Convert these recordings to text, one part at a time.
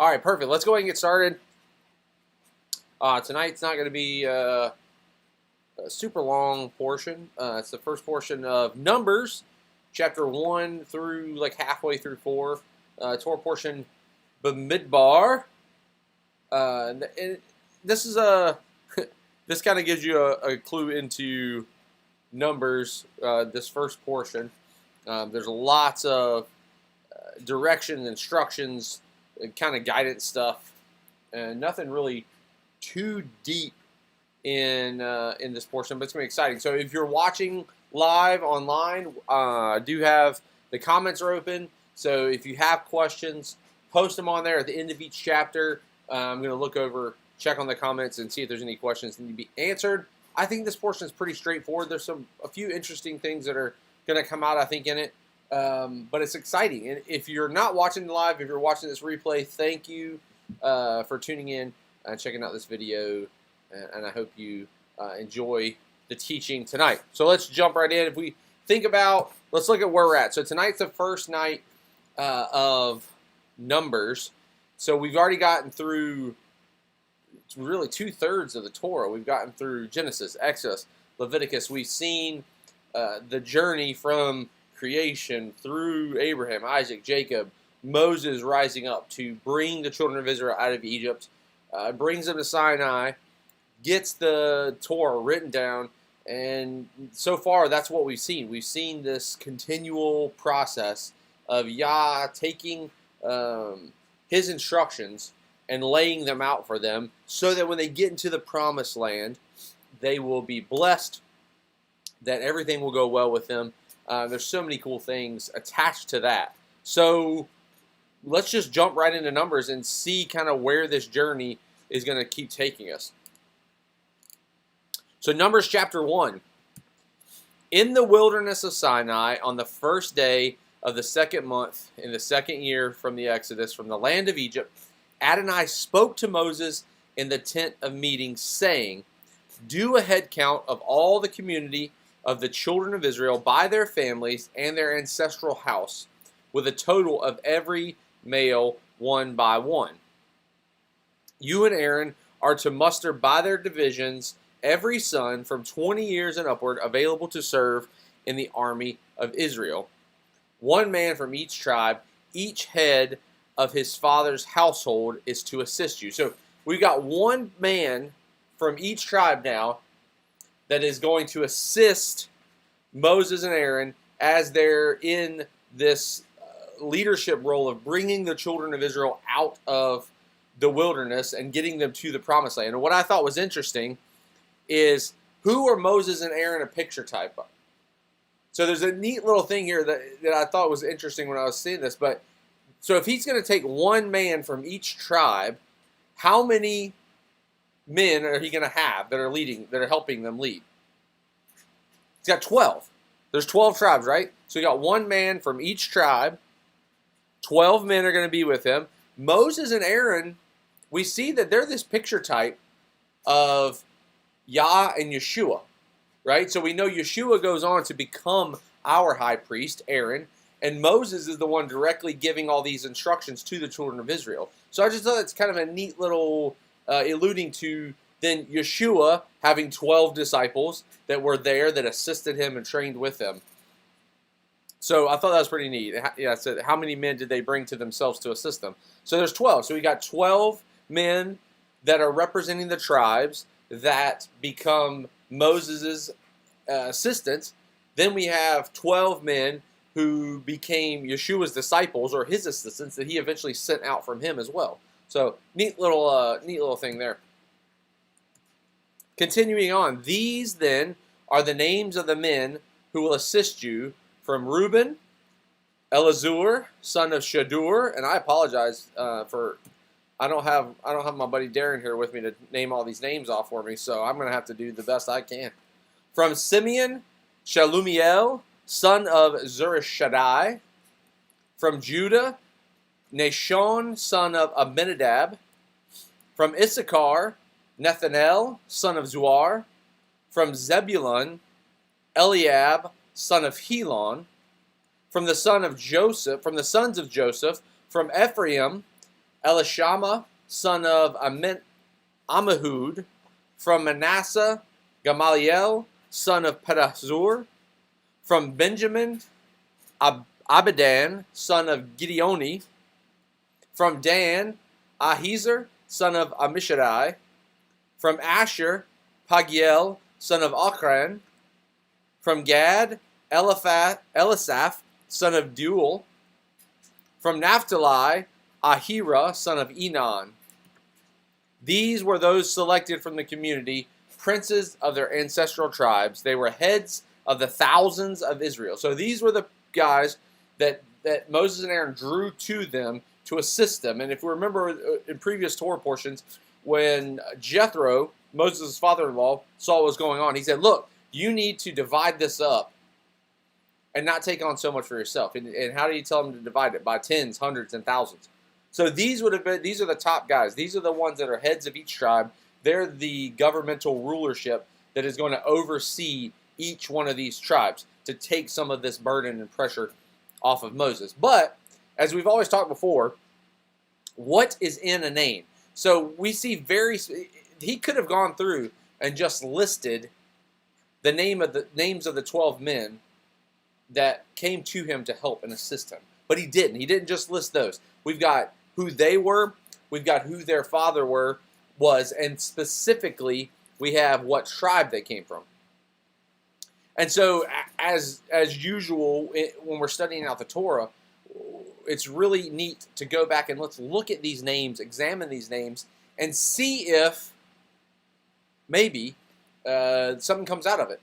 All right, perfect. Let's go ahead and get started. Tonight's not going to be a super long portion. It's the first portion of Numbers, chapter 1 through like halfway through 4. Torah portion, Bamidbar. And this is this kind of gives you a clue into Numbers. This first portion, there's lots of directions, instructions, kind of guidance stuff, and nothing really too deep in this portion, but it's going to be exciting. So if you're watching live online, I do have the comments are open. So if you have questions, post them on there at the end of each chapter. I'm going to look over, check on the comments, and see if there's any questions that need to be answered. I think this portion is pretty straightforward. There's a few interesting things that are going to come out, I think, in it. But it's exciting. And if you're not watching live, if you're watching this replay, thank you for tuning in and checking out this video. And I hope you enjoy the teaching tonight. So let's jump right in. If we think about, let's look at where we're at. So tonight's the first night of Numbers. So we've already gotten through really 2/3 of the Torah. We've gotten through Genesis, Exodus, Leviticus. We've seen the journey from creation through Abraham, Isaac, Jacob, Moses rising up to bring the children of Israel out of Egypt, brings them to Sinai, gets the Torah written down, and so far that's what we've seen. We've seen this continual process of Yah taking his instructions and laying them out for them so that when they get into the promised land, they will be blessed, that everything will go well with them. There's so many cool things attached to that. So let's just jump right into Numbers and see kind of where this journey is going to keep taking us. So Numbers chapter 1. In the wilderness of Sinai, on the first day of the second month, in the second year from the Exodus, from the land of Egypt, Adonai spoke to Moses in the tent of meeting, saying, "Do a head count of all the community of the children of Israel by their families and their ancestral house, with a total of every male one by one. You and Aaron are to muster by their divisions every son from 20 years and upward available to serve in the army of Israel. One man from each tribe, each head of his father's household is to assist you." So we've got one man from each tribe now that is going to assist Moses and Aaron as they're in this leadership role of bringing the children of Israel out of the wilderness and getting them to the promised land. And what I thought was interesting is, who are Moses and Aaron a picture type of? So there's a neat little thing here that I thought was interesting when I was seeing this. But so if he's going to take one man from each tribe, how many men are he going to have that are leading, that are helping them lead? He's got 12. There's 12 tribes, right? So you got one man from each tribe. 12 men are going to be with him. Moses and Aaron, we see that they're this picture type of Yah and Yeshua, right? So we know Yeshua goes on to become our high priest, Aaron, and Moses is the one directly giving all these instructions to the children of Israel. So I just thought it's kind of a neat little alluding to then Yeshua having 12 disciples that were there that assisted him and trained with him. So I thought that was pretty neat. Yeah, so how many men did they bring to themselves to assist them? So there's 12. So we got 12 men that are representing the tribes that become Moses' assistants. Then we have 12 men who became Yeshua's disciples or his assistants that he eventually sent out from him as well. So neat little thing there. Continuing on, these then are the names of the men who will assist you: from Reuben, Elazur, son of Shadur, and I apologize for I don't have my buddy Darren here with me to name all these names off for me, so I'm going to have to do the best I can. From Simeon, Shalumiel, son of Zurishaddai. From Judah, Nashon, son of Abinadab. From Issachar, Nethanel, son of Zuar. From Zebulun, Eliab, son of Helon. From the sons of Joseph, from Ephraim, Elishama, son of Ammihud. From Manasseh, Gamaliel, son of Pedahzur. From Benjamin, Abidan, son of Gideoni. From Dan, Ahiezer, son of Ammishaddai. From Asher, Pagiel, son of Ochran. From Gad, Elisaph, son of Deuel. From Naphtali, Ahira, son of Enan. These were those selected from the community, princes of their ancestral tribes. They were heads of the thousands of Israel. So these were the guys that Moses and Aaron drew to them to assist them. And if we remember in previous Torah portions, when Jethro, Moses' father-in-law, saw what was going on, he said, look, you need to divide this up and not take on so much for yourself. And how do you tell them to divide it? By tens, hundreds, and thousands. So these are the top guys. These are the ones that are heads of each tribe. They're the governmental rulership that is going to oversee each one of these tribes to take some of this burden and pressure off of Moses. But, as we've always talked before, what is in a name? So we see he could have gone through and just listed the names of the 12 men that came to him to help and assist him. But he didn't. He didn't just list those. We've got who they were, we've got who their father was, and specifically we have what tribe they came from. And so, as usual, when we're studying out the Torah, it's really neat to go back and let's look at these names, examine these names, and see if maybe something comes out of it.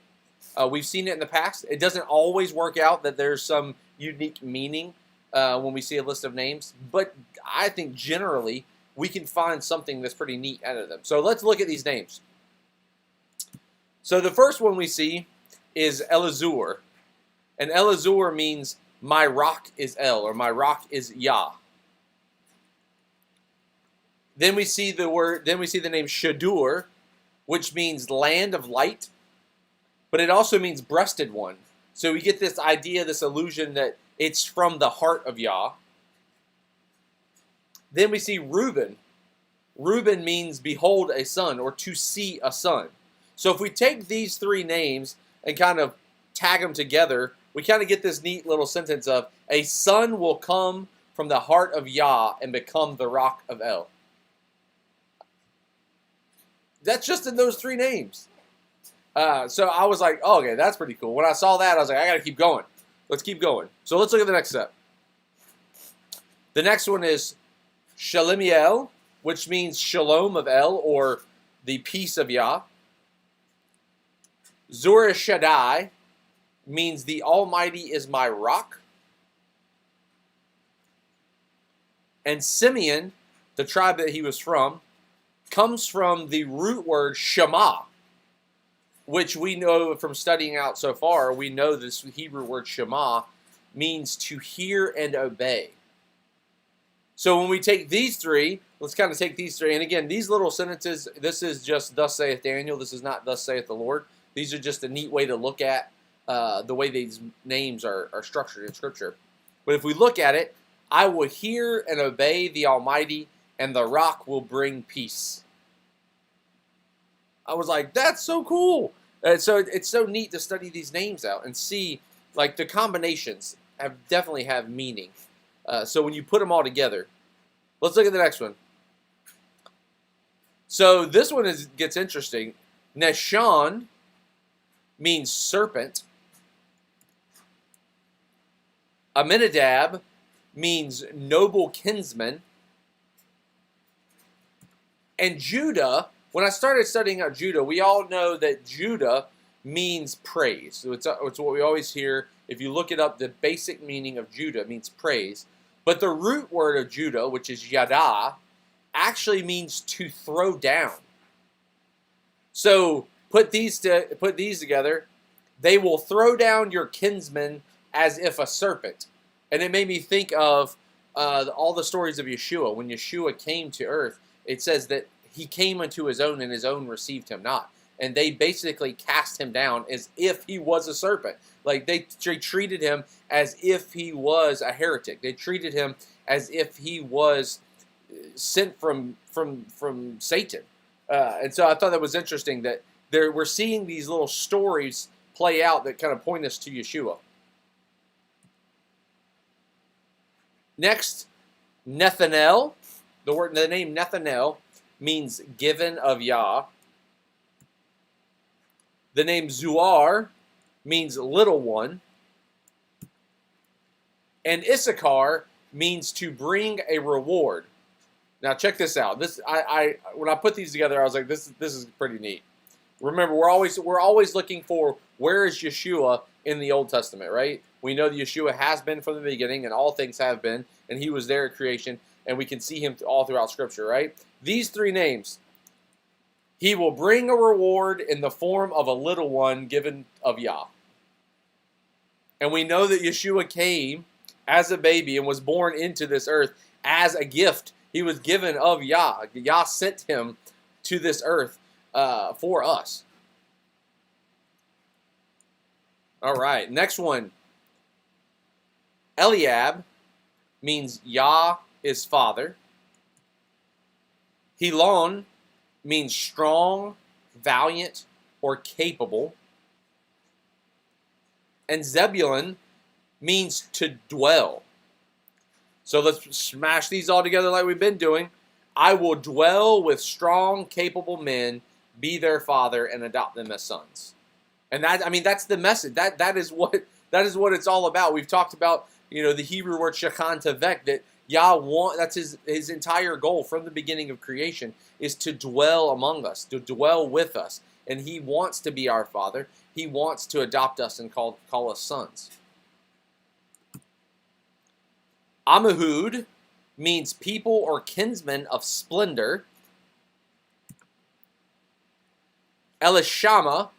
We've seen it in the past. It doesn't always work out that there's some unique meaning when we see a list of names, but I think generally we can find something that's pretty neat out of them. So let's look at these names. So the first one we see is Elizur, and Elizur means my rock is El, or my rock is Yah. Then we see the name Shadur, which means land of light, but it also means breasted one. So we get this idea, this illusion that it's from the heart of Yah. Then we see Reuben. Reuben means behold a son, or to see a son. So if we take these three names and kind of tag them together, we kind of get this neat little sentence of a son will come from the heart of Yah and become the rock of El. That's just in those three names. So I was like, oh, okay, that's pretty cool. When I saw that, I was like, I got to keep going. Let's keep going. So let's look at the next step. The next one is Shalemiel, which means Shalom of El, or the peace of Yah. Shaddai means the Almighty is my rock. And Simeon, the tribe that he was from, comes from the root word Shema, which we know from studying out so far. We know this Hebrew word Shema means to hear and obey. So when we take these three, let's kind of take these three. And again, these little sentences, this is just thus saith Daniel. This is not thus saith the Lord. These are just a neat way to look at the way these names are structured in Scripture. But if we look at it, I will hear and obey the Almighty, and the rock will bring peace. I was like, that's so cool. So it's so neat to study these names out and see, like, the combinations definitely have meaning. So when you put them all together, let's look at the next one. So this one gets interesting. Neshon means serpent. Aminadab means noble kinsman. And Judah, when I started studying out Judah, we all know that Judah means praise. So it's what we always hear. If you look it up, the basic meaning of Judah means praise. But the root word of Judah, which is yada, actually means to throw down. So put these together. They will throw down your kinsman as if a serpent. And it made me think of all the stories of Yeshua. When Yeshua came to earth, it says that he came unto his own, and his own received him not. And they basically cast him down as if he was a serpent. Like, they treated him as if he was a heretic. They treated him as if he was sent from Satan. And so I thought that was interesting that we're seeing these little stories play out that kind of point us to Yeshua. Next, Nethanel. The name Nethanel means given of Yah. The name Zuar means little one. And Issachar means to bring a reward. Now check this out. When I put these together, I was like, this is pretty neat. Remember, we're always looking for where is Yeshua in the Old Testament, right? We know that Yeshua has been from the beginning, and all things have been, and he was there at creation, and we can see him all throughout Scripture, right? These three names. He will bring a reward in the form of a little one given of Yah. And we know that Yeshua came as a baby and was born into this earth as a gift. He was given of Yah. Yah sent him to this earth for us. All right, next one. Eliab means Yah is father. Helon means strong, valiant, or capable. And Zebulun means to dwell. So let's smash these all together like we've been doing. I will dwell with strong, capable men, be their father, and adopt them as sons. And that's the message. That is what it's all about. We've talked about, the Hebrew word shachan tavek, that Yah that's his entire goal from the beginning of creation, is to dwell among us, to dwell with us. And he wants to be our father. He wants to adopt us and call us sons. Amihud means people or kinsmen of splendor. Elishama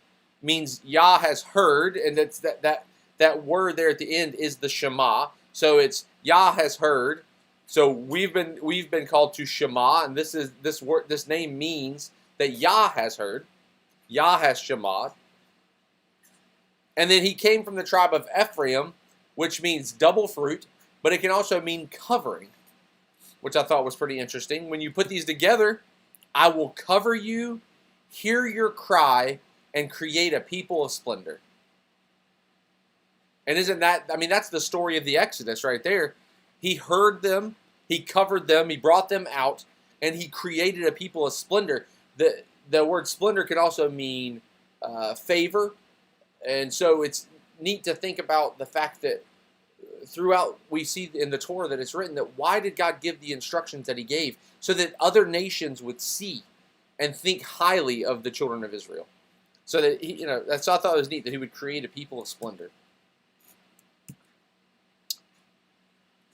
means Yah has heard, and that's that word there at the end is the Shema. So it's Yah has heard. So we've been called to Shema, and this name means that Yah has heard. Yah has Shema'd. And then he came from the tribe of Ephraim, which means double fruit, but it can also mean covering, which I thought was pretty interesting. When you put these together, I will cover you, hear your cry, and create a people of splendor. And isn't that, that's the story of the Exodus right there. He heard them, he covered them, he brought them out, and he created a people of splendor. The word splendor can also mean favor. And so it's neat to think about the fact that throughout we see in the Torah that it's written that why did God give the instructions that he gave? So that other nations would see and think highly of the children of Israel. So that I thought it was neat that he would create a people of splendor.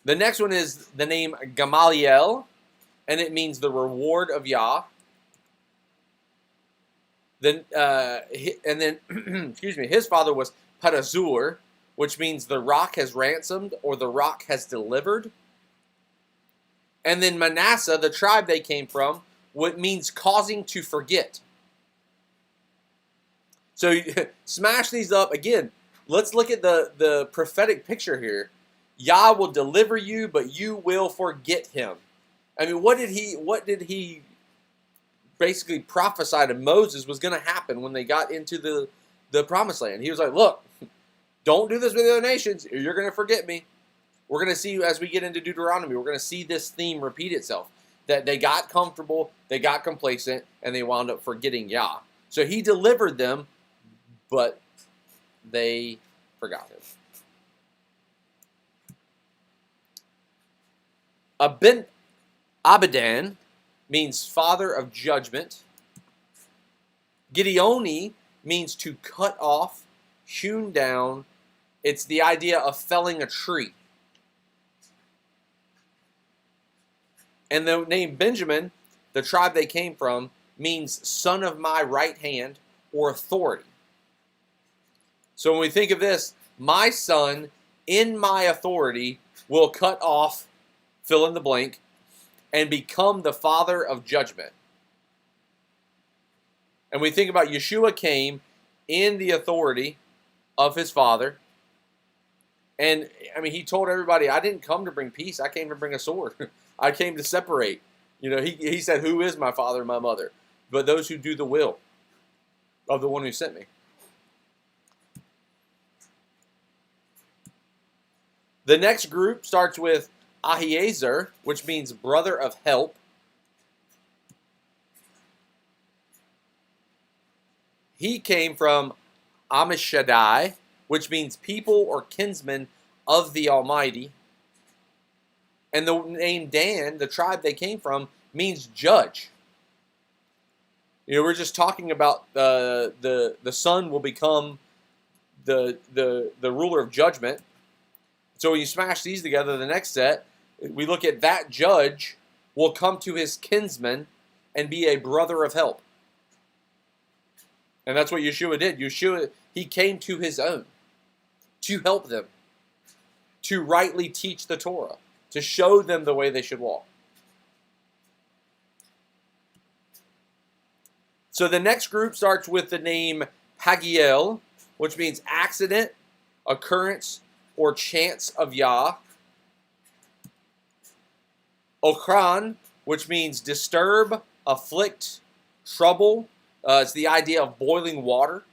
The next one is the name Gamaliel, and it means the reward of Yah. Then, excuse me, his father was Pedazur, which means the rock has ransomed or the rock has delivered. And then Manasseh, the tribe they came from, what means causing to forget. So smash these up again. Let's look at the prophetic picture here. Yah will deliver you, but you will forget him. What did he basically prophesy to Moses was going to happen when they got into the promised land? He was like, look, don't do this with the other nations, or you're going to forget me. We're going to see, as we get into Deuteronomy, we're going to see this theme repeat itself. That they got comfortable, they got complacent, and they wound up forgetting Yah. So he delivered them, but they forgot him. Abidan means father of judgment. Gideoni means to cut off, hewn down. It's the idea of felling a tree. And the name Benjamin, the tribe they came from, means son of my right hand or authority. So when we think of this, my son in my authority will cut off, fill in the blank, and become the father of judgment. And we think about Yeshua came in the authority of his father. And he told everybody, I didn't come to bring peace, I came to bring a sword. I came to separate. He said, "Who is my father and my mother? But those who do the will of the one who sent me." The next group starts with Ahiezer, which means brother of help. He came from Ammishaddai, which means people or kinsmen of the Almighty. And the name Dan, the tribe they came from, means judge. We're just talking about the son will become the ruler of judgment. So when you smash these together, the next set, we look at that judge will come to his kinsman and be a brother of help. And that's what Yeshua did. He came to his own to help them, to rightly teach the Torah, to show them the way they should walk. So the next group starts with the name Pagiel, which means accident, occurrence, or chance of Yah. Okran, which means disturb, afflict, trouble. It's the idea of boiling water,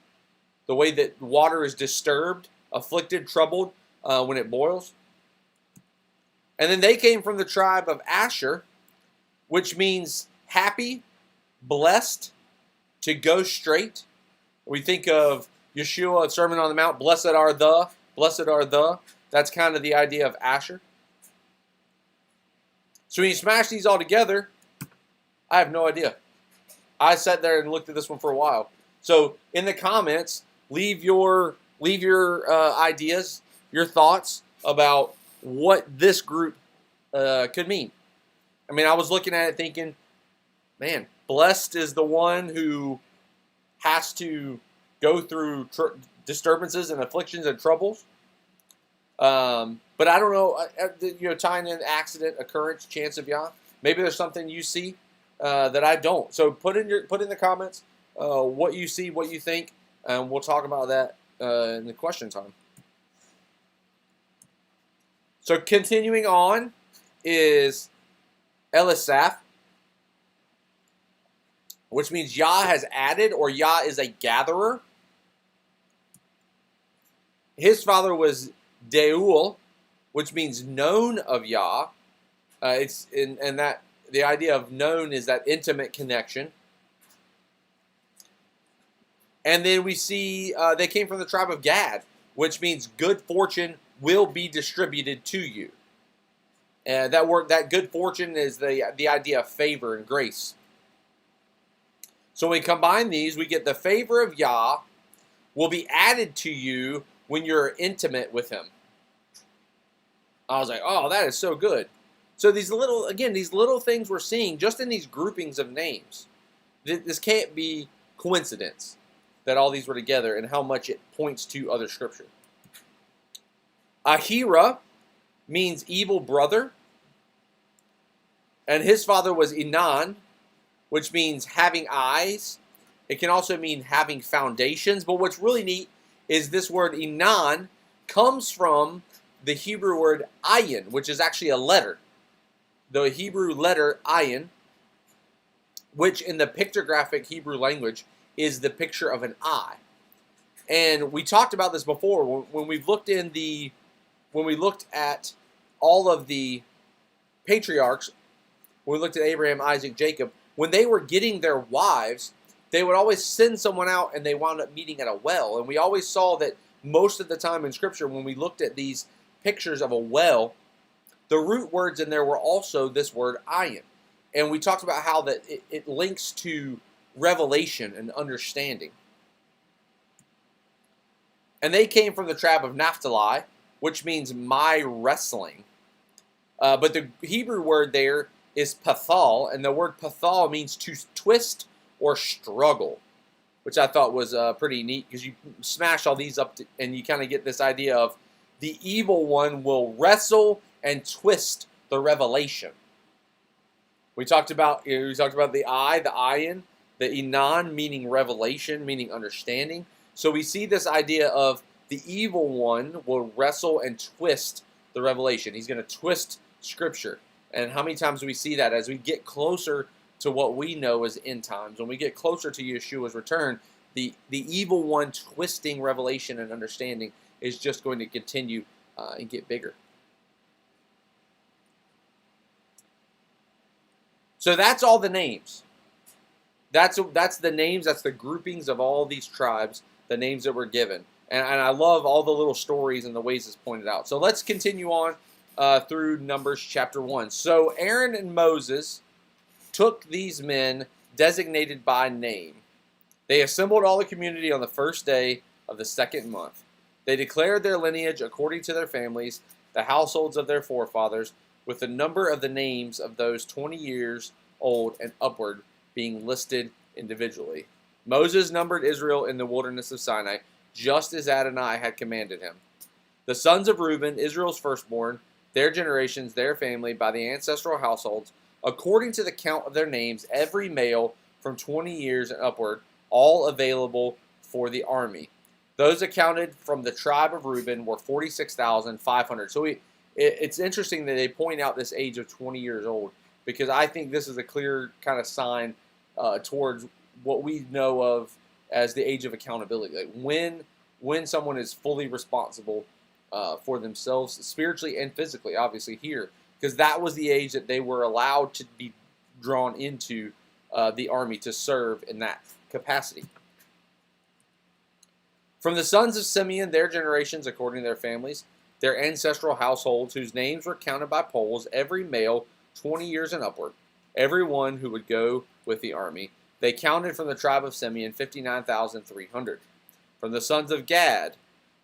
the way that water is disturbed, afflicted, troubled when it boils. And then they came from the tribe of Asher, which means happy, blessed, to go straight. We think of Yeshua, Sermon on the Mount, blessed are the. That's kind of the idea of Asher. So when you smash these all together, I have no idea. I sat there and looked at this one for a while. So in the comments, leave your ideas, your thoughts about what this group could mean. I mean, I was looking at it thinking, man, blessed is the one who has to go through disturbances and afflictions and troubles. But I don't know, tying in accident, occurrence, chance of Yah. Maybe there's something you see that I don't. So put in the comments what you see, what you think, and we'll talk about that in the question time. So continuing on is Elisaph, which means Yah has added, or Yah is a gatherer. His father was Deuel, which means known of Yah. That the idea of known is that intimate connection. And then we see they came from the tribe of Gad, which means good fortune will be distributed to you. And that good fortune is the idea of favor and grace. So when we combine these, we get the favor of Yah will be added to you when you're intimate with him. I was like, oh, that is so good. So these little things we're seeing just in these groupings of names. This can't be coincidence that all these were together and how much it points to other scripture. Ahira means evil brother. And his father was Enan, which means having eyes. It can also mean having foundations. But what's really neat is this word Enan comes from the Hebrew word ayin, which is actually a letter. The Hebrew letter ayin, which in the pictographic Hebrew language is the picture of an eye. And we talked about this before when we looked at all of the patriarchs. When we looked at Abraham, Isaac, Jacob, when they were getting their wives, they would always send someone out and they wound up meeting at a well. And we always saw that most of the time in Scripture, when we looked at these pictures of a well, the root words in there were also this word ayin. And we talked about how that it links to revelation and understanding. And they came from the tribe of Naphtali, which means my wrestling. But the Hebrew word there is pathal, and the word pathal means to twist or struggle, which I thought was pretty neat because you smash all these up and you kind of get this idea of the evil one will wrestle and twist the revelation. We talked about the eye, the ayin, the Enan, meaning revelation, meaning understanding. So we see this idea of the evil one will wrestle and twist the revelation. He's going to twist Scripture. And how many times do we see that as we get closer to what we know as end times? When we get closer to Yeshua's return, the evil one twisting revelation and understanding is just going to continue and get bigger. So that's all the names. That's the names, that's the groupings of all these tribes, the names that were given. And I love all the little stories and the ways it's pointed out. So let's continue on through Numbers chapter 1. So Aaron and Moses took these men designated by name. They assembled all the community on the first day of the second month. They declared their lineage according to their families, the households of their forefathers, with the number of the names of those 20 years old and upward being listed individually. Moses numbered Israel in the wilderness of Sinai, just as Adonai had commanded him. The sons of Reuben, Israel's firstborn, their generations, their family, by the ancestral households, according to the count of their names, every male from 20 years and upward, all available for the army. Those accounted from the tribe of Reuben were 46,500. So it's interesting that they point out this age of 20 years old, because I think this is a clear kind of sign towards what we know of as the age of accountability. Like when someone is fully responsible for themselves, spiritually and physically, obviously here, because that was the age that they were allowed to be drawn into the army to serve in that capacity. From the sons of Simeon, their generations, according to their families, their ancestral households, whose names were counted by polls, every male 20 years and upward, every one who would go with the army. They counted from the tribe of Simeon 59,300. From the sons of Gad,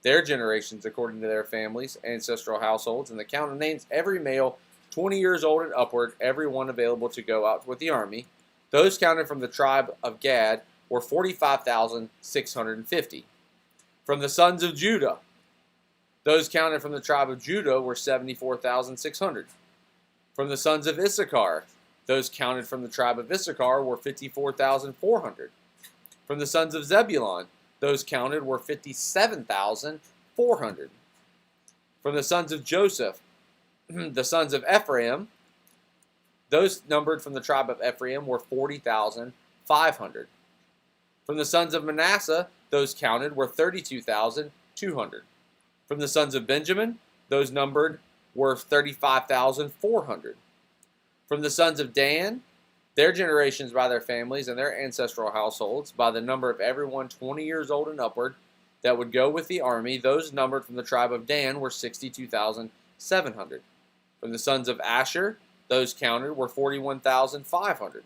their generations, according to their families, ancestral households, and the count of names, every male 20 years old and upward, every one available to go out with the army. Those counted from the tribe of Gad were 45,650. From the sons of Judah, those counted from the tribe of Judah were 74,600. From the sons of Issachar, those counted from the tribe of Issachar were 54,400. From the sons of Zebulun, those counted were 57,400. From the sons of Joseph, the sons of Ephraim, those numbered from the tribe of Ephraim were 40,500. From the sons of Manasseh, those counted were 32,200. From the sons of Benjamin, those numbered were 35,400. From the sons of Dan, their generations by their families and their ancestral households, by the number of everyone 20 years old and upward that would go with the army, those numbered from the tribe of Dan were 62,700. From the sons of Asher, those counted were 41,500.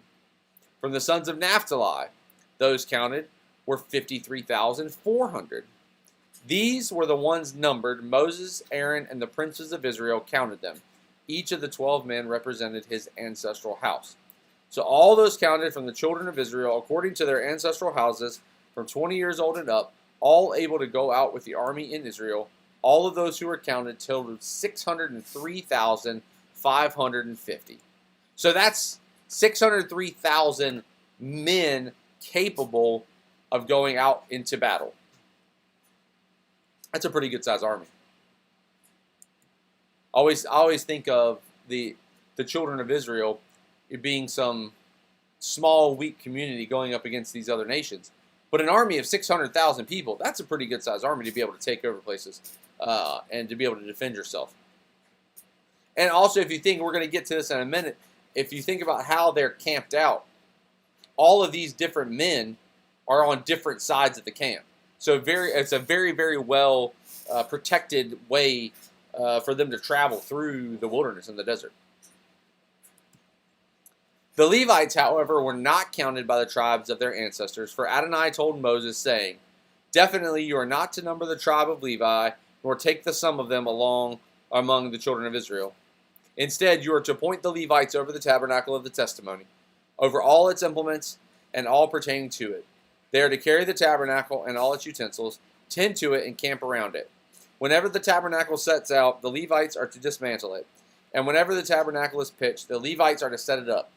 From the sons of Naphtali, those counted were 53,400. These were the ones numbered. Moses, Aaron, and the princes of Israel counted them. Each of the 12 men represented his ancestral house. So all those counted from the children of Israel according to their ancestral houses, from 20 years old and up, all able to go out with the army in Israel. All of those who were counted totaled 603,550. So that's 603,000 men capable of going out into battle. That's a pretty good sized army. I always think of the children of Israel being some small, weak community going up against these other nations. But an army of 600,000 people, that's a pretty good sized army to be able to take over places and to be able to defend yourself. And also, if you think, we're going to get to this in a minute, if you think about how they're camped out, all of these different men are on different sides of the camp. So it's a very, very well protected way for them to travel through the wilderness and the desert. The Levites, however, were not counted by the tribes of their ancestors, for Adonai told Moses, saying, "Definitely you are not to number the tribe of Levi, nor take the sum of them along among the children of Israel. Instead, you are to appoint the Levites over the tabernacle of the testimony, over all its implements and all pertaining to it. They are to carry the tabernacle and all its utensils, tend to it, and camp around it. Whenever the tabernacle sets out, the Levites are to dismantle it. And whenever the tabernacle is pitched, the Levites are to set it up.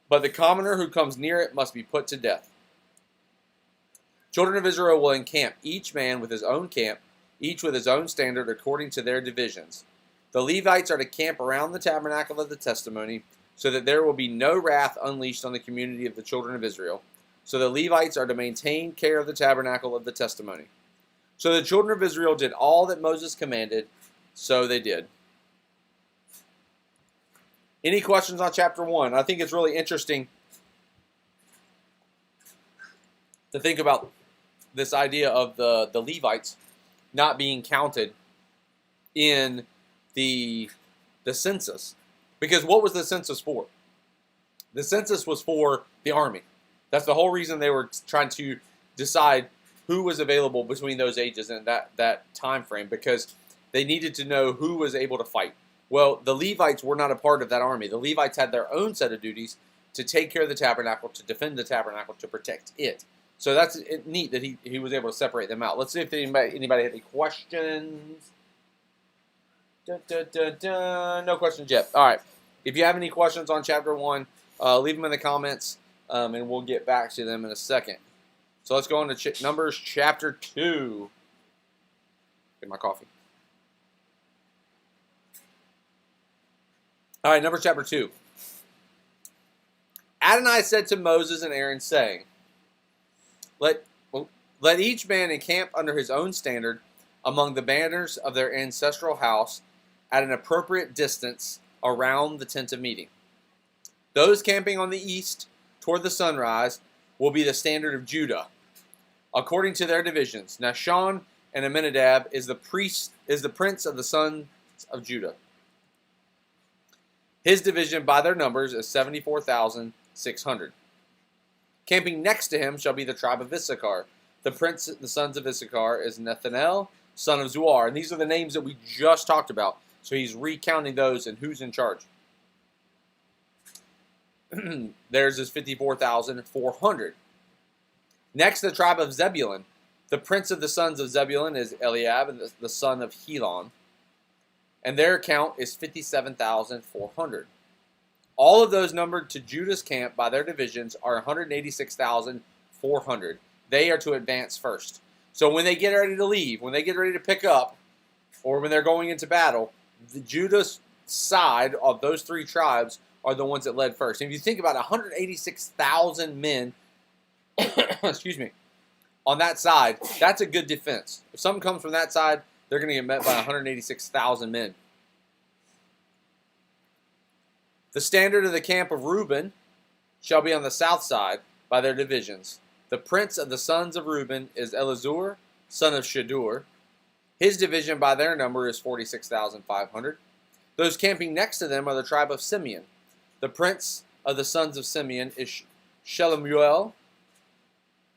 But the commoner who comes near it must be put to death. Children of Israel will encamp, each man with his own camp, each with his own standard according to their divisions. The Levites are to camp around the tabernacle of the testimony, so that there will be no wrath unleashed on the community of the children of Israel. So the Levites are to maintain care of the tabernacle of the testimony. So the children of Israel did all that Moses commanded, so they did. Any questions on chapter 1? I think it's really interesting to think about this idea of the Levites not being counted in the census. Because what was the census for? The census was for the army. That's the whole reason they were trying to decide who was available between those ages and that time frame, because they needed to know who was able to fight. Well, the Levites were not a part of that army. The Levites had their own set of duties to take care of the tabernacle, to defend the tabernacle, to protect it. So that's neat that he was able to separate them out. Let's see if anybody had any questions. No questions yet. All right. If you have any questions on chapter 1, leave them in the comments, and we'll get back to them in a second. So let's go on to Numbers chapter 2. Get my coffee. All right, Numbers chapter 2. Adonai said to Moses and Aaron, saying, Let each man encamp under his own standard among the banners of their ancestral house at an appropriate distance around the tent of meeting. Those camping on the east toward the sunrise will be the standard of Judah, according to their divisions. Nahshon and Amminadab is the prince of the sons of Judah. His division by their numbers is 74,600. Camping next to him shall be the tribe of Issachar. The prince of the sons of Issachar is Nethanel, son of Zuar. And these are the names that we just talked about. So he's recounting those and who's in charge. Theirs is 54,400. Next, the tribe of Zebulun. The prince of the sons of Zebulun is Eliab, the son of Helon. And their count is 57,400. All of those numbered to Judah's camp by their divisions are 186,400. They are to advance first. So when they get ready to leave, when they get ready to pick up, or when they're going into battle, the Judah's side of those three tribes are the ones that led first. And if you think about 186,000 men, excuse me, on that side, that's a good defense. If someone comes from that side, they're going to get met by 186,000 men. The standard of the camp of Reuben shall be on the south side by their divisions. The prince of the sons of Reuben is Elizur, son of Shadur. His division by their number is 46,500. Those camping next to them are the tribe of Simeon. The prince of the sons of Simeon is Shelumiel,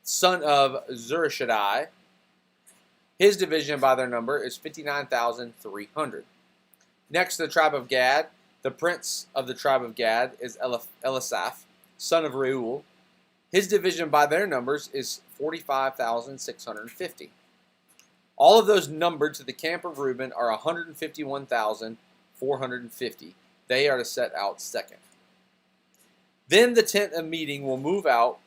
son of Zurishaddai. His division by their number is 59,300. Next, the tribe of Gad. The prince of the tribe of Gad is Elisaph, son of Reuel. His division by their numbers is 45,650. All of those numbered to the camp of Reuben are 151,450. They are to set out second. Then the tent of meeting will move out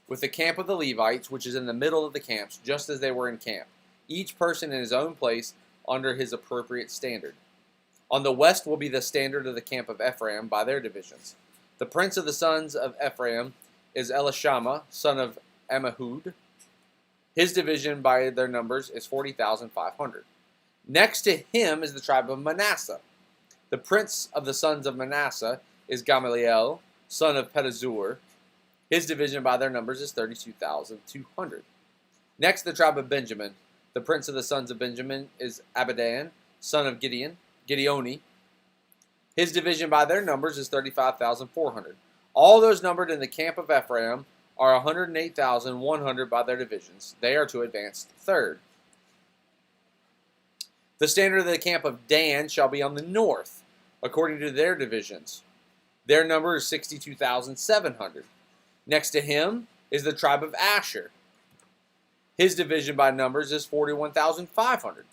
with the camp of the Levites, which is in the middle of the camps, just as they were in camp, each person in his own place under his appropriate standard. On the west will be the standard of the camp of Ephraim by their divisions. The prince of the sons of Ephraim is Elishama, son of Ammihud. His division by their numbers is 40,500. Next to him is the tribe of Manasseh. The prince of the sons of Manasseh is Gamaliel, son of Pedazur. His division by their numbers is 32,200. Next, the tribe of Benjamin. The prince of the sons of Benjamin is Abidan, son of Gideoni. His division by their numbers is 35,400. All those numbered in the camp of Ephraim are 108,100 by their divisions. They are to advance third. The standard of the camp of Dan shall be on the north, according to their divisions. Their number is 62,700. Next to him is the tribe of Asher. His division by numbers is 41,500.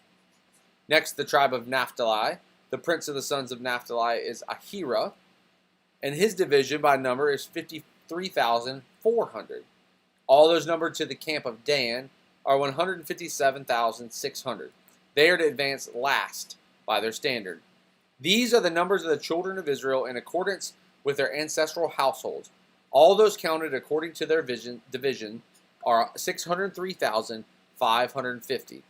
Next, the tribe of Naphtali. The prince of the sons of Naphtali is Ahira, and his division by number is 53,400. All those numbered to the camp of Dan are 157,600. They are to advance last by their standard. These are the numbers of the children of Israel in accordance with their ancestral households. All those counted according to their division are 603,550.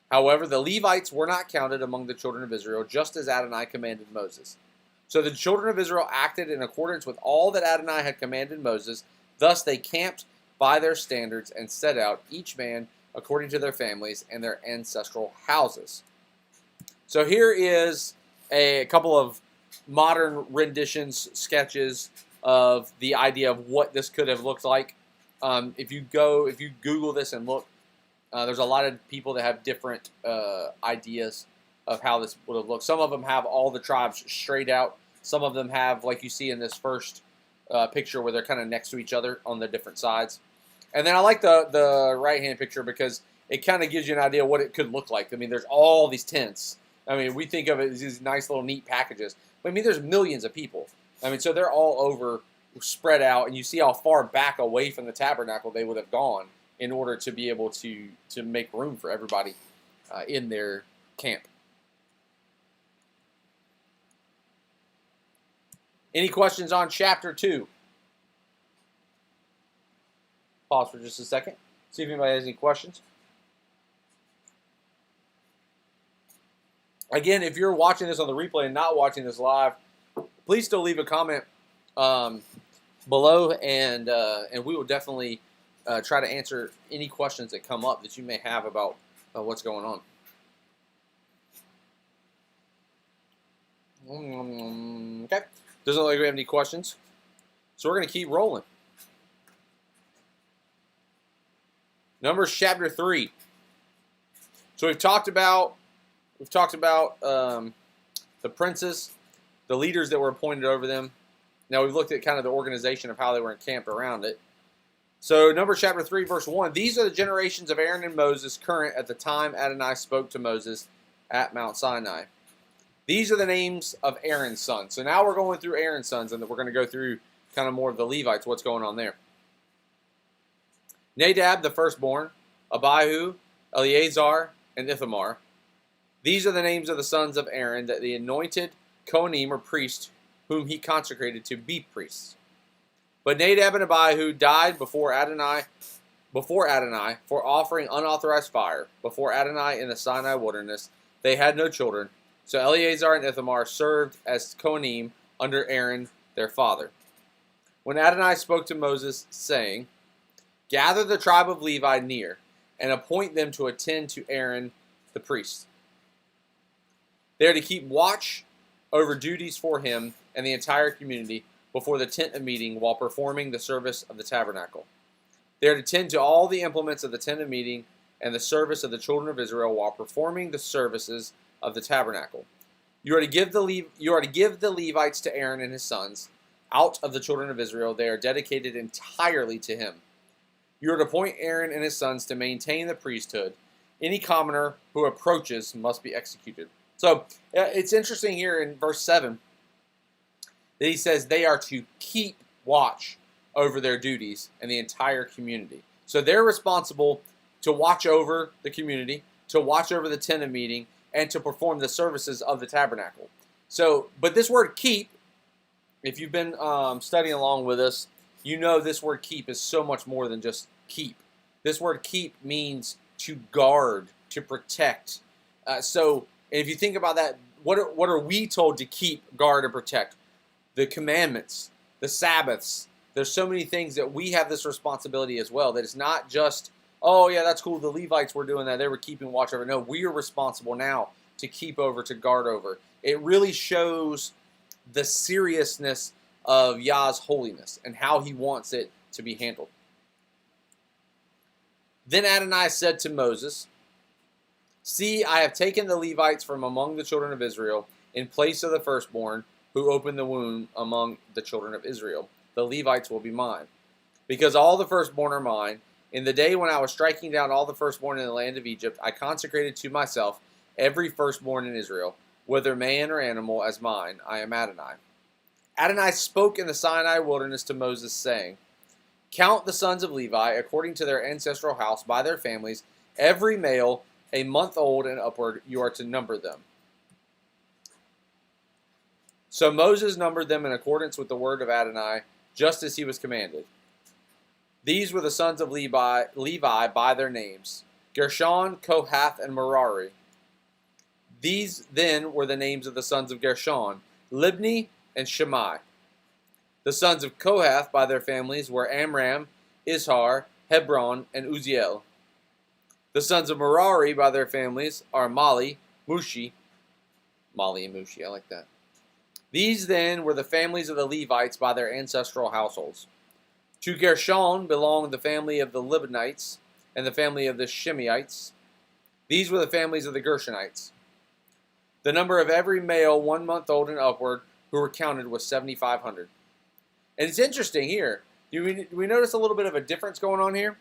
However, the Levites were not counted among the children of Israel, just as Adonai commanded Moses. So the children of Israel acted in accordance with all that Adonai had commanded Moses. Thus they camped by their standards and set out, each man according to their families and their ancestral houses. So here is a couple of modern renditions, sketches of the idea of what this could have looked like. If you Google this and look, there's a lot of people that have different ideas of how this would have looked. Some of them have all the tribes straight out. Some of them have, like you see in this first picture, where they're kind of next to each other on the different sides. And then I like the right-hand picture because it kind of gives you an idea of what it could look like. I mean, there's all these tents. I mean, we think of it as these nice little neat packages. But I mean, there's millions of people. I mean, so they're all over, spread out, and you see how far back away from the tabernacle they would have gone in order to be able to make room for everybody in their camp. Any questions on chapter 2? Pause for just a second. See if anybody has any questions. Again, if you're watching this on the replay and not watching this live, please still leave a comment below, and we will definitely try to answer any questions that come up that you may have about what's going on. Okay. Doesn't look like we have any questions, so we're going to keep rolling. Numbers chapter 3. So we've talked about the princes, the leaders that were appointed over them. Now we've looked at kind of the organization of how they were encamped around it. So Numbers chapter 3, verse 1. These are the generations of Aaron and Moses current at the time Adonai spoke to Moses at Mount Sinai. These are the names of Aaron's sons. So now we're going through Aaron's sons, and we're going to go through kind of more of the Levites, what's going on there. Nadab, the firstborn, Abihu, Eleazar, and Ithamar. These are the names of the sons of Aaron, that the anointed Kohanim or priests, whom he consecrated to be priests. But Nadab and Abihu died before Adonai for offering unauthorized fire before Adonai in the Sinai wilderness. They had no children. So Eleazar and Ithamar served as Kohanim under Aaron, their father. When Adonai spoke to Moses, saying, "Gather the tribe of Levi near, and appoint them to attend to Aaron the priest. They are to keep watch over duties for him and the entire community before the tent of meeting while performing the service of the tabernacle. They are to tend to all the implements of the tent of meeting and the service of the children of Israel while performing the services of the tabernacle. You are to give the Levites to Aaron and his sons. Out of the children of Israel, they are dedicated entirely to him. You are to appoint Aaron and his sons to maintain the priesthood. Any commoner who approaches must be executed." So it's interesting here in verse 7 that he says they are to keep watch over their duties and the entire community. So they're responsible to watch over the community, to watch over the tent of meeting, and to perform the services of the tabernacle. So, but this word keep, if you've been studying along with us, you know this word keep is so much more than just keep. This word keep means to guard, to protect. So if you think about that, what are we told to keep, guard, and protect? The commandments, the Sabbaths. There's so many things that we have this responsibility as well. That it's not just, oh yeah, that's cool, the Levites were doing that, they were keeping watch over. No, we are responsible now to keep over, to guard over. It really shows the seriousness of Yah's holiness and how he wants it to be handled. Then Adonai said to Moses, "See, I have taken the Levites from among the children of Israel in place of the firstborn who opened the womb among the children of Israel. The Levites will be mine, because all the firstborn are mine. In the day when I was striking down all the firstborn in the land of Egypt, I consecrated to myself every firstborn in Israel, whether man or animal, as mine. I am Adonai." Adonai spoke in the Sinai wilderness to Moses, saying, "Count the sons of Levi according to their ancestral house by their families, every male a month old and upward, you are to number them." So Moses numbered them in accordance with the word of Adonai, just as he was commanded. These were the sons of Levi by their names: Gershon, Kohath, and Merari. These then were the names of the sons of Gershon: Libni and Shammai. The sons of Kohath by their families were Amram, Izhar, Hebron, and Uzziel. The sons of Merari by their families are Mali and Mushi, I like that. These then were the families of the Levites by their ancestral households. To Gershon belonged the family of the Libanites and the family of the Shimeites. These were the families of the Gershonites. The number of every male 1 month old and upward who were counted was 7,500. And it's interesting here. Do we notice a little bit of a difference going on here?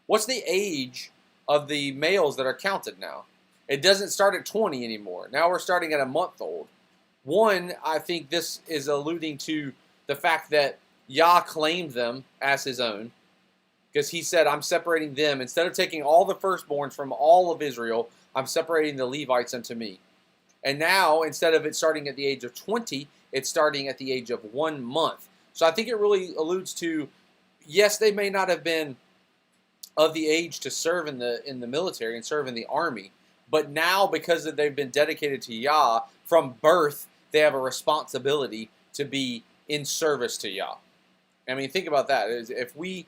What's the age of the males that are counted now? It doesn't start at 20 anymore. Now we're starting at a month old. One, I think this is alluding to the fact that Yah claimed them as his own, because he said, I'm separating them. Instead of taking all the firstborns from all of Israel, I'm separating the Levites unto me. And now, instead of it starting at the age of 20, it's starting at the age of 1 month. So I think it really alludes to, yes, they may not have been of the age to serve in the military and serve in the army, but now, because they've been dedicated to Yah from birth, they have a responsibility to be in service to Yah. I mean, think about that. If we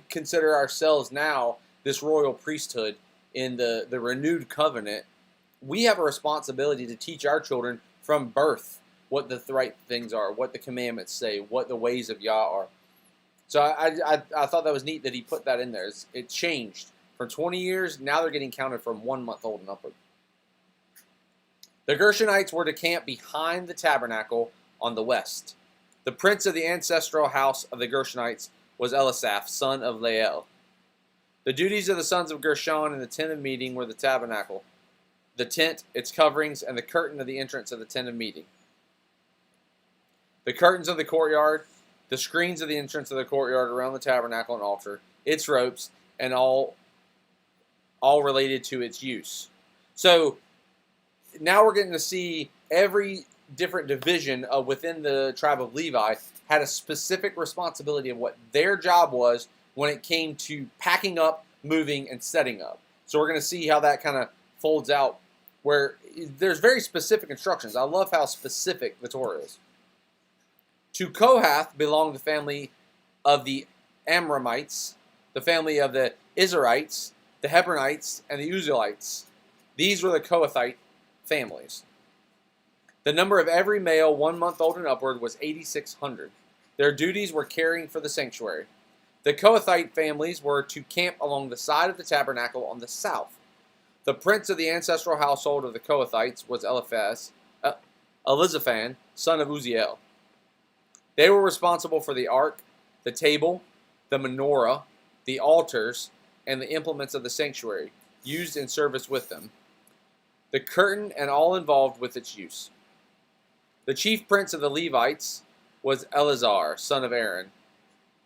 consider ourselves now this royal priesthood in the renewed covenant, we have a responsibility to teach our children from birth what the right things are, what the commandments say, what the ways of Yah are. So I thought that was neat that he put that in there. It changed. For 20 years, now they're getting counted from 1 month old and upward. The Gershonites were to camp behind the tabernacle on the west. The prince of the ancestral house of the Gershonites was Elisaph, son of Lael. The duties of the sons of Gershon in the tent of meeting were the tabernacle, the tent, its coverings, and the curtain of the entrance of the tent of meeting. The curtains of the courtyard, the screens of the entrance of the courtyard around the tabernacle and altar, its ropes, and all related to its use. So now we're getting to see every different division within the tribe of Levi had a specific responsibility of what their job was when it came to packing up, moving, and setting up. So we're going to see how that kind of folds out, where there's very specific instructions. I love how specific the Torah is. To Kohath belonged the family of the Amramites, the family of the Izharites, the Hebronites, and the Uzzielites. These were the Kohathite families. The number of every male 1 month old and upward was 8,600. Their duties were caring for the sanctuary. The Kohathite families were to camp along the side of the tabernacle on the south. The prince of the ancestral household of the Kohathites was Elizaphan, son of Uzziel. They were responsible for the ark, the table, the menorah, the altars, and the implements of the sanctuary, used in service with them, the curtain, and all involved with its use. The chief prince of the Levites was Eleazar, son of Aaron,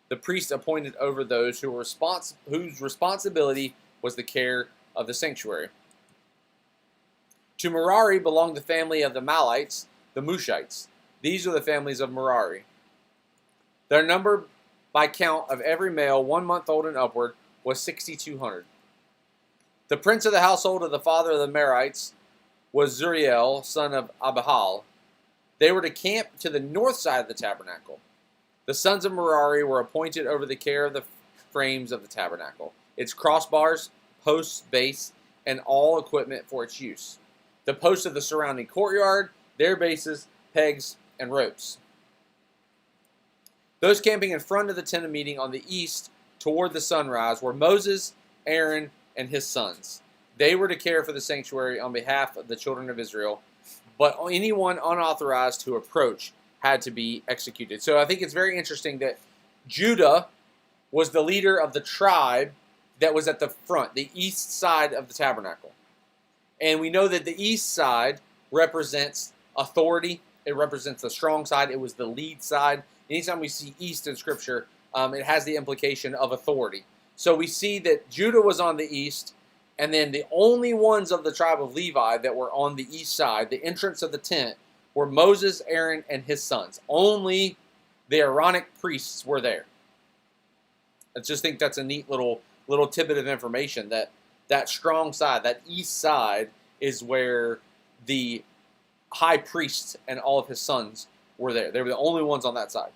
the priest appointed over those whose responsibility was the care of the sanctuary. To Merari belonged the family of the Malites, the Mushites. These are the families of Merari. Their number by count of every male 1 month old and upward was 6,200. The prince of the household of the father of the Merites was Zuriel, son of Abihal. They were to camp to the north side of the tabernacle. The sons of Merari were appointed over the care of the frames of the tabernacle, its crossbars, posts, base, and all equipment for its use. The posts of the surrounding courtyard, their bases, pegs, and ropes. Those camping in front of the tent of meeting on the east toward the sunrise were Moses, Aaron, and his sons. They were to care for the sanctuary on behalf of the children of Israel, but anyone unauthorized to approach had to be executed. So I think it's very interesting that Judah was the leader of the tribe that was at the front, the east side of the tabernacle. And we know that the east side represents authority. It represents the strong side. It was the lead side. Anytime we see east in Scripture, it has the implication of authority. So we see that Judah was on the east, and then the only ones of the tribe of Levi that were on the east side, the entrance of the tent, were Moses, Aaron, and his sons. Only the Aaronic priests were there. I just think that's a neat little tidbit of information, that strong side, that east side, is where the high priest and all of his sons were there. They were the only ones on that side.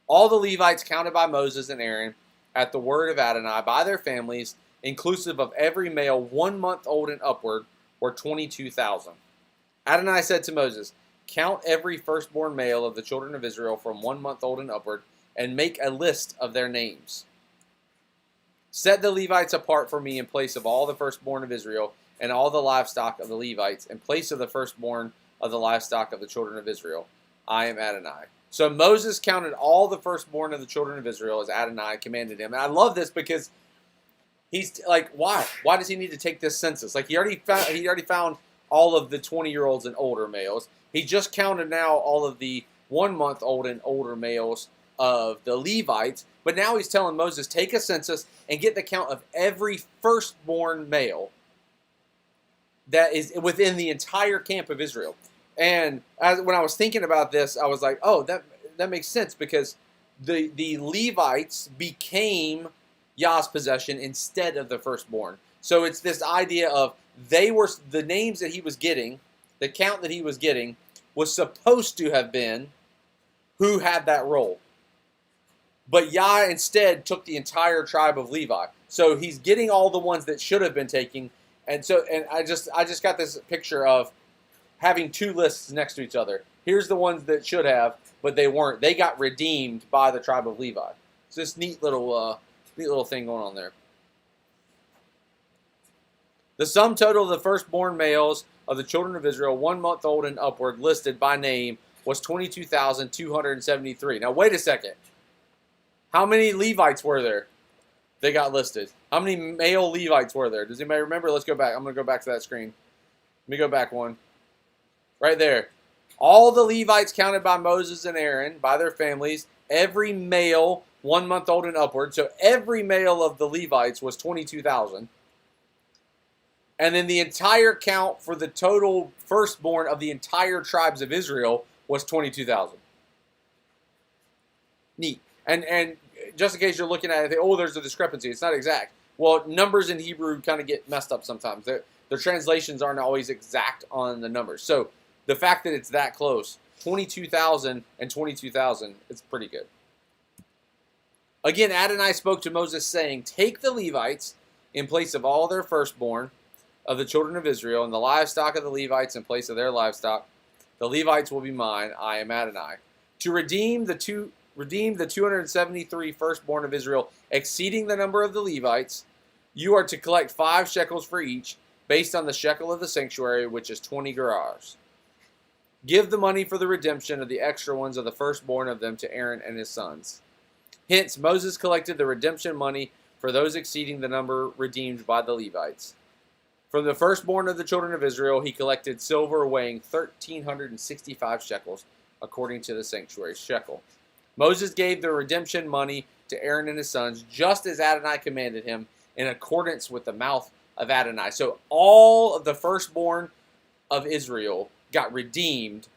All the Levites counted by Moses and Aaron at the word of Adonai by their families, inclusive of every male 1 month old and upward, were 22,000. Adonai said to Moses, count every firstborn male of the children of Israel from 1 month old and upward, and make a list of their names. Set the Levites apart for me in place of all the firstborn of Israel, and all the livestock of the Levites, in place of the firstborn of the livestock of the children of Israel. I am Adonai. So Moses counted all the firstborn of the children of Israel as Adonai commanded him. And I love this because he's like, why? Why does he need to take this census? Like he already found all of the 20-year-olds and older males. He just counted now all of the 1 month old and older males of the Levites. But now he's telling Moses, take a census and get the count of every firstborn male that is within the entire camp of Israel. And when I was thinking about this, I was like, oh, that makes sense, because the Levites became Yah's possession instead of the firstborn. So it's this idea of they were the names that he was getting, the count that he was getting was supposed to have been who had that role. But Yah instead took the entire tribe of Levi. So he's getting all the ones that should have been taken. And I just got this picture of having two lists next to each other. Here's the ones that should have, but they weren't. They got redeemed by the tribe of Levi. It's this neat little thing going on there. The sum total of the firstborn males of the children of Israel, 1 month old and upward, listed by name, was 22,273. Now wait a second. How many Levites were there? They got listed. How many male Levites were there? Does anybody remember? Let's go back. I'm going to go back to that screen. Let me go back one. Right there. All the Levites counted by Moses and Aaron, by their families, every male 1 month old and upward. So every male of the Levites was 22,000. And then the entire count for the total firstborn of the entire tribes of Israel was 22,000. Neat. And just in case you're looking at it, oh, there's a discrepancy. It's not exact. Well, numbers in Hebrew kind of get messed up sometimes. Their translations aren't always exact on the numbers. So the fact that it's that close, 22,000 and 22,000, it's pretty good. Again, Adonai spoke to Moses, saying, take the Levites in place of all their firstborn of the children of Israel, and the livestock of the Levites in place of their livestock. The Levites will be mine. I am Adonai. To redeem the 273 firstborn of Israel, exceeding the number of the Levites, you are to collect 5 shekels for each, based on the shekel of the sanctuary, which is 20 gerahs. Give the money for the redemption of the extra ones of the firstborn of them to Aaron and his sons. Hence, Moses collected the redemption money for those exceeding the number redeemed by the Levites. From the firstborn of the children of Israel, he collected silver weighing 1,365 shekels, according to the sanctuary shekel. Moses gave the redemption money to Aaron and his sons, just as Adonai commanded him, in accordance with the mouth of Adonai. So all of the firstborn of Israel got redeemed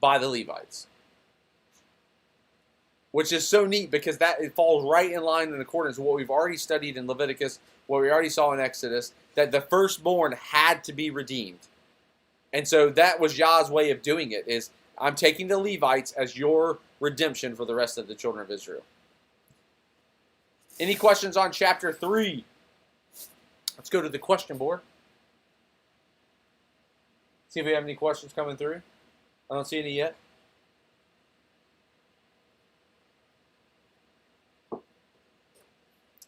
by the Levites, which is so neat, because it falls right in line in accordance with what we've already studied in Leviticus, what we already saw in Exodus, that the firstborn had to be redeemed. And so that was Yah's way of doing it, is I'm taking the Levites as your redemption for the rest of the children of Israel. Any questions on chapter 3? Let's go to the question board. See if we have any questions coming through. I don't see any yet.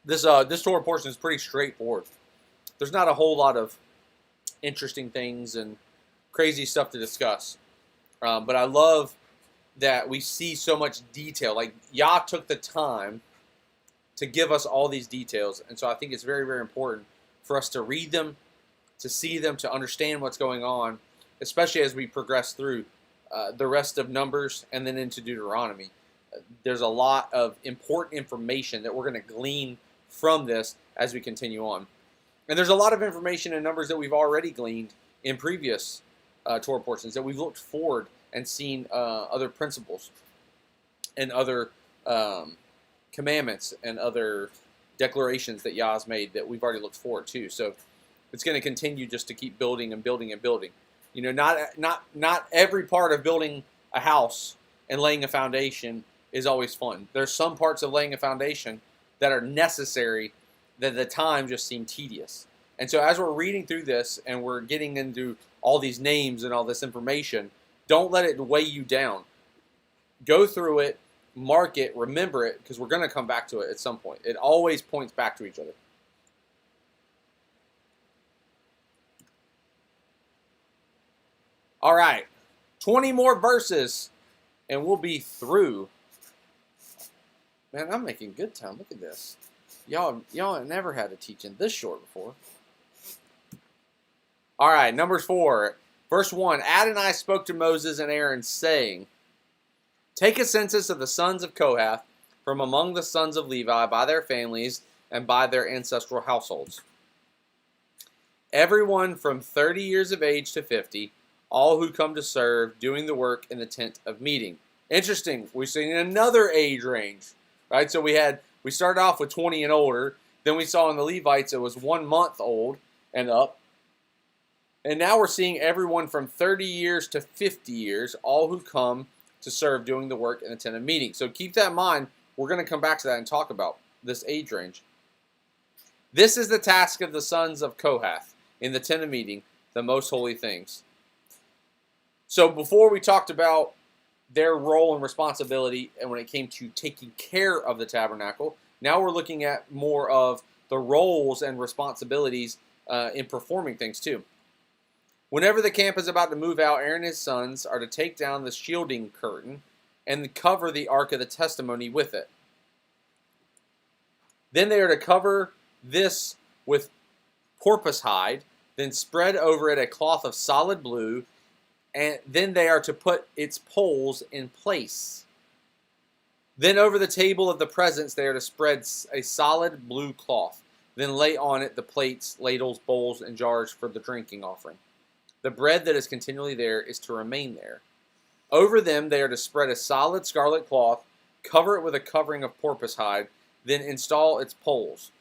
This Torah portion is pretty straightforward. There's not a whole lot of interesting things and crazy stuff to discuss. But I love that we see so much detail. Like, Yah took the time to give us all these details. And so I think it's very, very important for us to read them, to see them, to understand what's going on, especially as we progress through the rest of Numbers and then into Deuteronomy. There's a lot of important information that we're going to glean from this as we continue on. And there's a lot of information in Numbers that we've already gleaned in previous Torah portions, that we've looked forward and seen other principles and other commandments and other declarations that Yah has made that we've already looked forward to. So it's going to continue just to keep building and building and building. You know, not every part of building a house and laying a foundation is always fun. There's some parts of laying a foundation that are necessary that at the time just seem tedious. And so as we're reading through this and we're getting into all these names and all this information, don't let it weigh you down. Go through it, mark it, remember it, because we're going to come back to it at some point. It always points back to each other. All right, 20 more verses, and we'll be through. Man, I'm making good time. Look at this. Y'all have never had a teaching this short before. All right, Numbers 4. Verse 1, Adonai spoke to Moses and Aaron, saying, Take a census of the sons of Kohath from among the sons of Levi by their families and by their ancestral households. Everyone from 30 years of age to 50, all who come to serve, doing the work in the tent of meeting. Interesting, we've seen another age range, right? So we started off with 20 and older. Then we saw in the Levites it was 1 month old and up. And now we're seeing everyone from 30 years to 50 years, all who come to serve doing the work in the tent of meeting. So keep that in mind. We're going to come back to that and talk about this age range. This is the task of the sons of Kohath in the tent of meeting, the most holy things. So before we talked about their role and responsibility and when it came to taking care of the tabernacle, now we're looking at more of the roles and responsibilities in performing things too. Whenever the camp is about to move out, Aaron and his sons are to take down the shielding curtain and cover the Ark of the Testimony with it. Then they are to cover this with porpoise hide, then spread over it a cloth of solid blue, and then they are to put its poles in place. Then over the table of the presence they are to spread a solid blue cloth, then lay on it the plates, ladles, bowls, and jars for the drinking offering. The bread that is continually there is to remain there. Over them they are to spread a solid scarlet cloth, cover it with a covering of porpoise hide, then install its poles.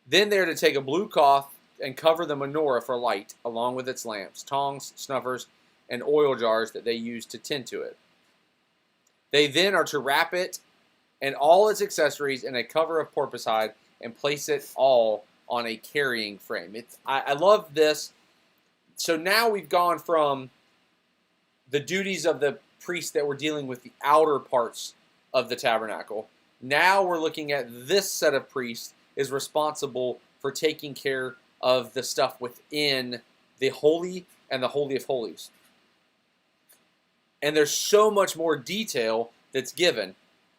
Then they are to take a blue cloth and cover the menorah for light, along with its lamps, tongs, snuffers, and oil jars that they use to tend to it. They then are to wrap it and all its accessories in a cover of porpoise hide and place it all on a carrying frame. I love this. So now we've gone from the duties of the priests that were dealing with the outer parts of the tabernacle. Now we're looking at this set of priests is responsible for taking care of the stuff within the holy and the holy of holies. And there's so much more detail that's given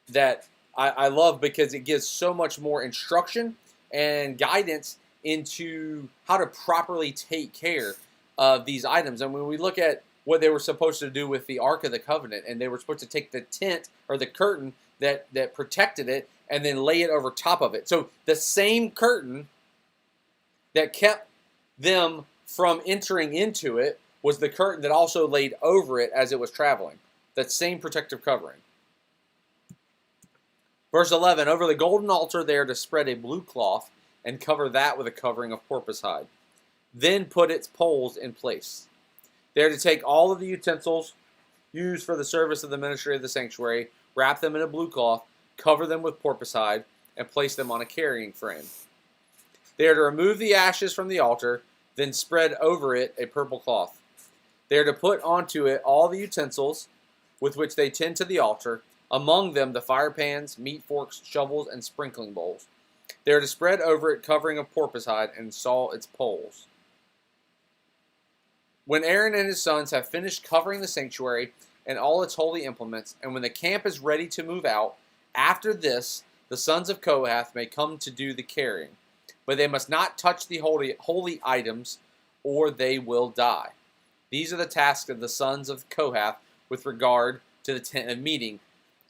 that I love, because it gives so much more instruction and guidance into how to properly take care of these items. And when we look at what they were supposed to do with the Ark of the Covenant, and they were supposed to take the tent or the curtain that protected it and then lay it over top of it. So the same curtain that kept them from entering into it was the curtain that also laid over it as it was traveling. That same protective covering. Verse 11, over the golden altar they are to spread a blue cloth and cover that with a covering of porpoise hide. Then put its poles in place. They are to take all of the utensils used for the service of the ministry of the sanctuary, wrap them in a blue cloth, cover them with porpoise hide, and place them on a carrying frame. They are to remove the ashes from the altar, then spread over it a purple cloth. They are to put onto it all the utensils with which they tend to the altar, among them the fire pans, meat forks, shovels, and sprinkling bowls. They are to spread over it covering of porpoise hide and install its poles. When Aaron and his sons have finished covering the sanctuary and all its holy implements, and when the camp is ready to move out, after this the sons of Kohath may come to do the carrying. But they must not touch the holy items, or they will die. These are the tasks of the sons of Kohath with regard to the tent of meeting.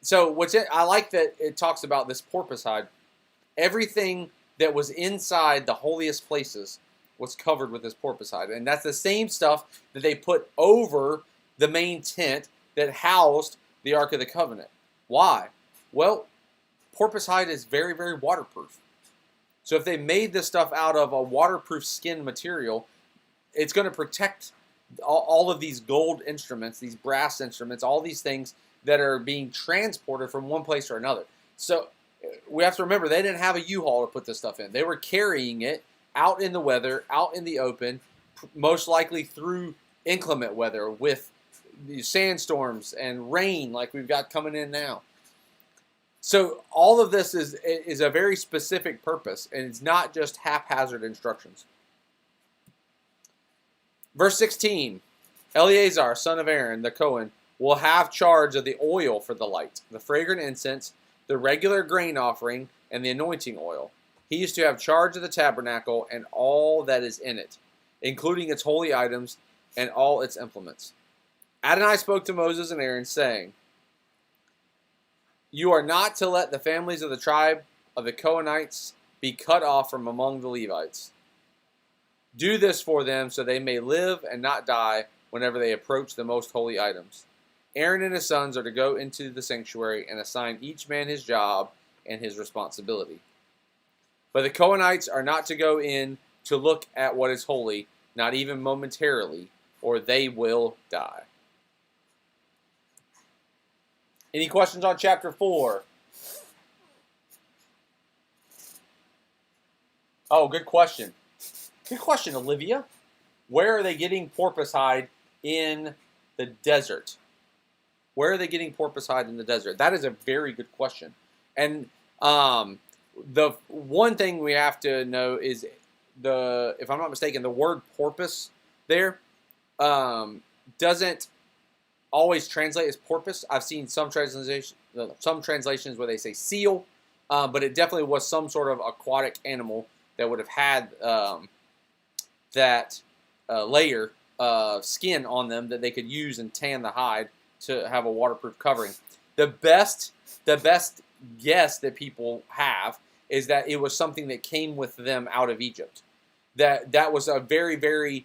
So I like that it talks about this porpoise hide. Everything that was inside the holiest places was covered with this porpoise hide. And that's the same stuff that they put over the main tent that housed the Ark of the Covenant. Why? Well, porpoise hide is very, very waterproof. So if they made this stuff out of a waterproof skin material, it's going to protect all of these gold instruments, these brass instruments, all these things that are being transported from one place or another. So we have to remember, they didn't have a U-Haul to put this stuff in. They were carrying it out in the weather, out in the open, most likely through inclement weather with these sandstorms and rain like we've got coming in now. So all of this is a very specific purpose, and it's not just haphazard instructions. Verse 16, Eleazar, son of Aaron, the Cohen, will have charge of the oil for the light, the fragrant incense, the regular grain offering, and the anointing oil. He is to have charge of the tabernacle and all that is in it, including its holy items and all its implements. Adonai spoke to Moses and Aaron, saying, you are not to let the families of the tribe of the Kohenites be cut off from among the Levites. Do this for them so they may live and not die whenever they approach the most holy items. Aaron and his sons are to go into the sanctuary and assign each man his job and his responsibility. But the Kohenites are not to go in to look at what is holy, not even momentarily, or they will die. Any questions on chapter 4? Oh, good question. Good question, Olivia. Where are they getting porpoise hide in the desert? Where are they getting porpoise hide in the desert? That is a very good question. And the one thing we have to know is if I'm not mistaken, the word porpoise there doesn't always translate as porpoise. I've seen some translations where they say seal, but it definitely was some sort of aquatic animal that would have had that layer of skin on them that they could use and tan the hide to have a waterproof covering. The best guess that people have is that it was something that came with them out of Egypt. That was a very, very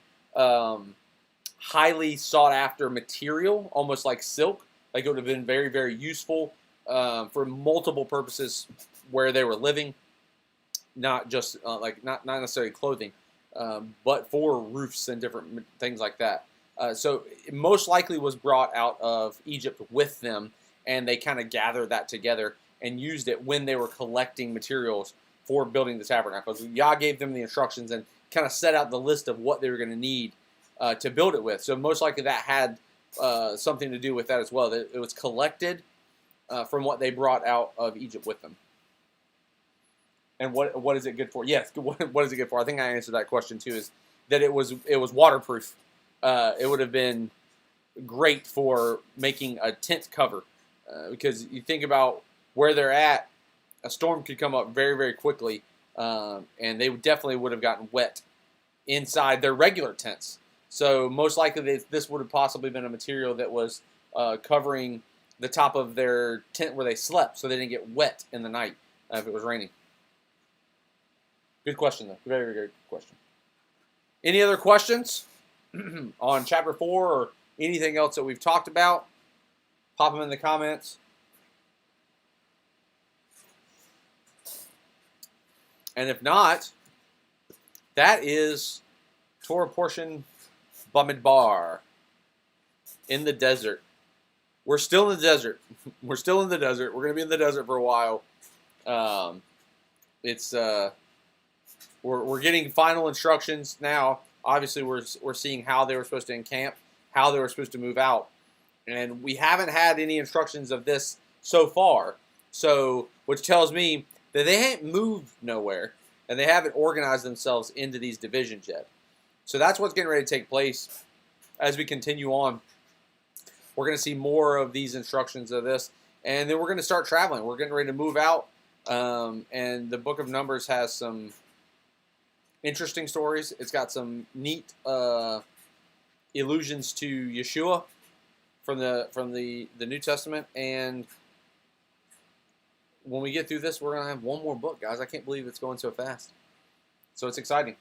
highly sought after material, almost like silk. Like it would have been very, very useful for multiple purposes where they were living, not just not necessarily clothing, but for roofs and different things like that. So it most likely was brought out of Egypt with them, and they kind of gathered that together and used it when they were collecting materials for building the tabernacle. So Yah gave them the instructions and kind of set out the list of what they were going to need to build it with. So most likely that had something to do with that as well. That it was collected from what they brought out of Egypt with them. And what is it good for? Yes, what is it good for? I think I answered that question too. Is that it was waterproof. It would have been great for making a tent cover because you think about where they're at, a storm could come up very, very quickly, and they definitely would have gotten wet inside their regular tents. So most likely this would have possibly been a material that was covering the top of their tent where they slept so they didn't get wet in the night if it was raining. Good question, though. Very, very good question. Any other questions on chapter 4 or anything else that we've talked about? Pop them in the comments. And if not, that is Torah portion Bamidbar, in the desert. We're still in the desert. We're still in the desert. We're going to be in the desert for a while. We're getting final instructions now. Obviously, we're seeing how they were supposed to encamp, how they were supposed to move out, and we haven't had any instructions of this so far. So, which tells me that they haven't moved nowhere, and they haven't organized themselves into these divisions yet. So that's what's getting ready to take place as we continue on. We're going to see more of these instructions of this, and then we're going to start traveling. We're getting ready to move out, and the book of Numbers has some interesting stories. It's got some neat allusions to Yeshua from the New Testament, and when we get through this, we're going to have one more book, guys. I can't believe it's going so fast. So it's exciting.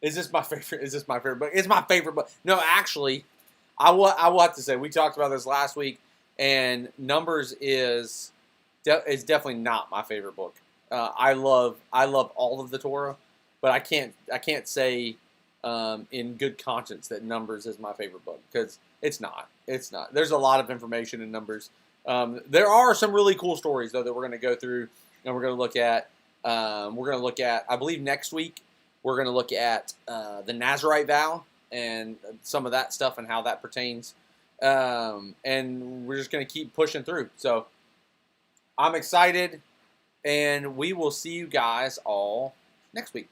Is this my favorite? Is this my favorite book? It's my favorite book. No, actually, I will have to say we talked about this last week, and Numbers is definitely not my favorite book. I love all of the Torah, but I can't say in good conscience that Numbers is my favorite book because it's not. It's not. There's a lot of information in Numbers. There are some really cool stories though that we're going to go through and we're going to look at. I believe next week we're going to look at the Nazirite vow and some of that stuff and how that pertains. And we're just going to keep pushing through. So I'm excited, and we will see you guys all next week.